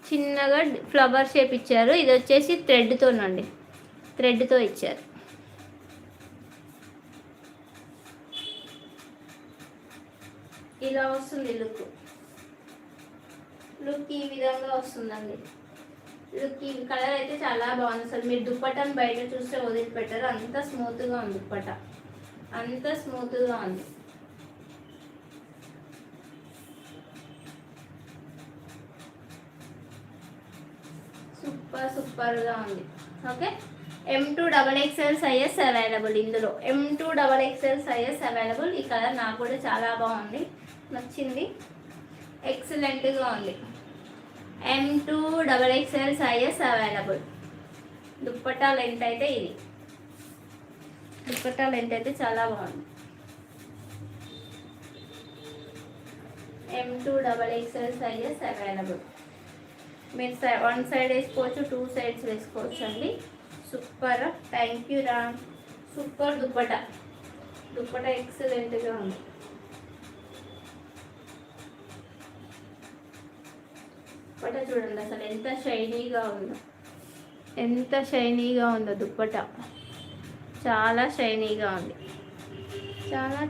చిన్నగా flower shape ఇచ్చారు. ఇది వచ్చేసి థ్రెడ్తోనండి, థ్రెడ్తో ఇచ్చారు. ఇలా వస్తుంది లుక్ ఈ విధంగా వస్తుందండి. లుక్ ఈ కలర్ అయితే చాలా బాగుంది. అసలు మీరు దుప్పటాన్ని బయట చూస్తే వదిలిపెట్టారు, అంత స్మూత్గా ఉంది దుప్పట, అంత స్మూత్గా ఉంది. సూపర్గా ఉంది. Okay, M2XXL sizes available. ఇందులో M2XXL సైజెస్ అవైలబుల్. ఈ కలర్ నాకు కూడా చాలా బాగుంది, నచ్చింది, ఎక్సలెంట్గా ఉంది. M2XXL sizes available. Dupatta length అయితే ఇది, దుప్పట్టా లెంత్ అయితే చాలా బాగుంది. M2XXL sizes available. మీరు వన్ సైడ్ వేసుకోవచ్చు, 2 సైడ్స్ వేసుకోవచ్చు అండి. Super, thank you Ram. Super dupatta ఎక్సలెంట్గా ఉంది. దుప్పట్టా చూడండి అసలు ఎంత షైనీగా ఉందో దుప్పట్టా, చాలా షైనీగా ఉంది, చాలా